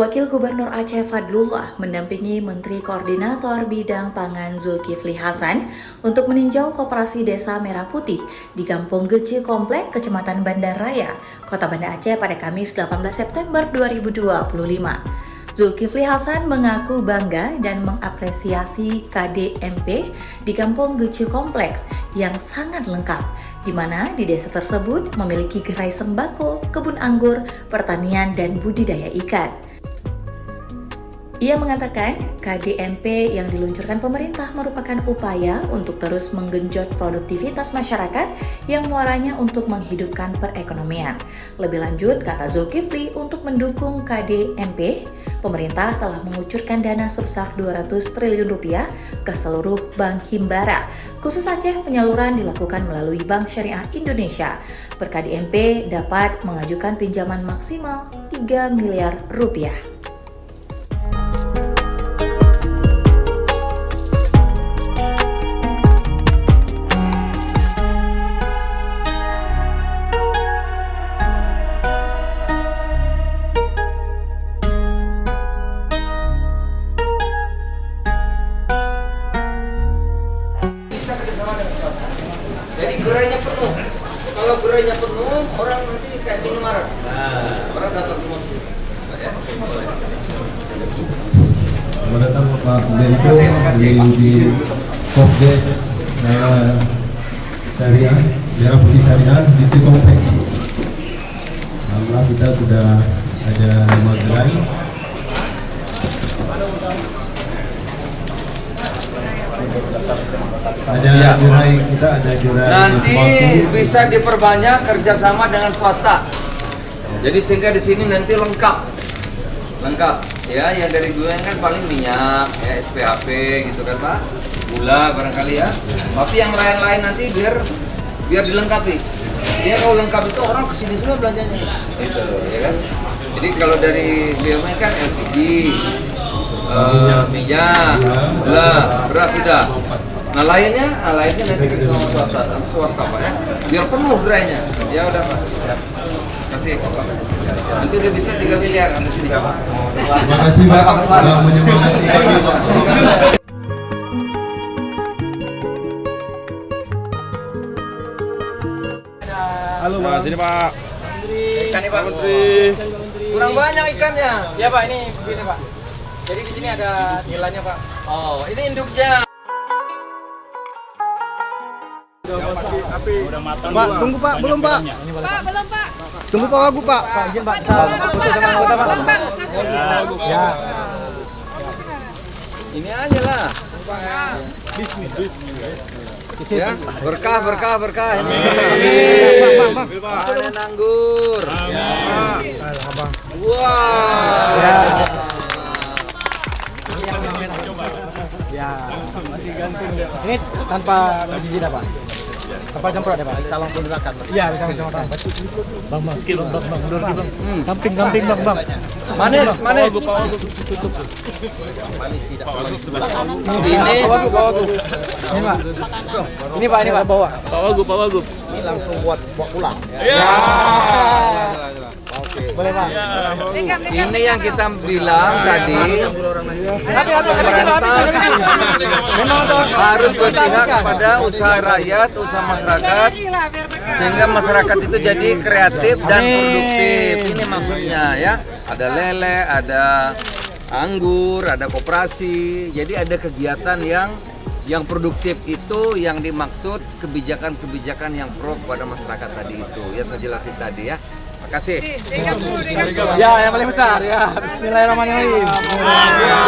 Wakil Gubernur Aceh Fadlullah mendampingi Menteri Koordinator Bidang Pangan Zulkifli Hasan untuk meninjau koperasi Desa Merah Putih di Kampung Gece Komplek, Kecamatan Bandar Raya, Kota Banda Aceh pada Kamis 18 September 2025. Zulkifli Hasan mengaku bangga dan mengapresiasi KDMP di Kampung Gece Kompleks yang sangat lengkap, di mana di desa tersebut memiliki gerai sembako, kebun anggur, pertanian, dan budidaya ikan. Ia mengatakan KDMP yang diluncurkan pemerintah merupakan upaya untuk terus menggenjot produktivitas masyarakat yang muaranya untuk menghidupkan perekonomian. Lebih lanjut, kata Zulkifli, untuk mendukung KDMP, pemerintah telah mengucurkan dana sebesar 200 triliun rupiah ke seluruh Bank Himbara. Khusus Aceh, penyaluran dilakukan melalui Bank Syariah Indonesia. Per KDMP dapat mengajukan pinjaman maksimal 3 miliar rupiah. Bisa kerjasama dengan swasta. Jadi gerainya penuh. Kalau gerainya penuh, orang nanti kayak minimarket. Orang datang semua. Selamat datang Pak Menko di Kopdes Syariah, Merah Putih Syariah di Cikompek. Alhamdulillah kita sudah ada 5 gerai. Ada gerai kita, ada gerai Nanti sembako. bisa diperbanyak kerjasama dengan swasta. Jadi sehingga di sini nanti lengkap. Ya, yang dari gue kan paling minyak, ya SPHP gitu kan Pak, gula barangkali ya. Tapi yang lain-lain nanti biar dilengkapi. Dia kalau lengkap itu orang kesini semua belanjanya, gitu, ya kan. Jadi kalau dari BUMN kan LPG, minyak, gula, beras sudah. Nah lainnya nanti ke swasta Pak ya, biar penuh gerainya. Ya udah Pak. Kasih. Nanti udah bisa 3 miliar. Terima kasih Pak telah menyemangati kami Pak. Halo Pak. Sini Pak. Ikan nih Pak. Menteri. Kurang banyak ikannya. Ya Pak, ini begini Pak. Jadi di sini ada nilainya Pak. Oh, ini induknya. Udah matang. Pak, tunggu Pak, belum Pak. Pak, belum Pak. Tunggu Pak Wagub Pak. Pak, izin Pak. Pak, Pak. Ya. Ini aja lah. Ya, berkah. Ini. Panen anggur. Wah. Ya. Ini tanpa izin Pak. Tanpa semprot ya Pak. Bisa langsung dimakan. Iya, bisa langsung makan. Bang, Samping Bang. Manis. Ini Ini Pak bawa. Pak Wagub. Ini langsung buat pulang. Ya. Boleh Pak. ini yang kita bilang tadi. Pemerintah harus berpihak kepada usaha rakyat, usaha masyarakat, sehingga masyarakat itu jadi kreatif dan produktif. Ini maksudnya ya. Ada lele, ada anggur, ada koperasi. Jadi ada kegiatan yang produktif itu yang dimaksud kebijakan-kebijakan yang pro kepada masyarakat tadi itu. Ya saya jelasin tadi ya. Makasih. Ya, yang paling besar ya. Bismillahirrahmanirrahim. Ya.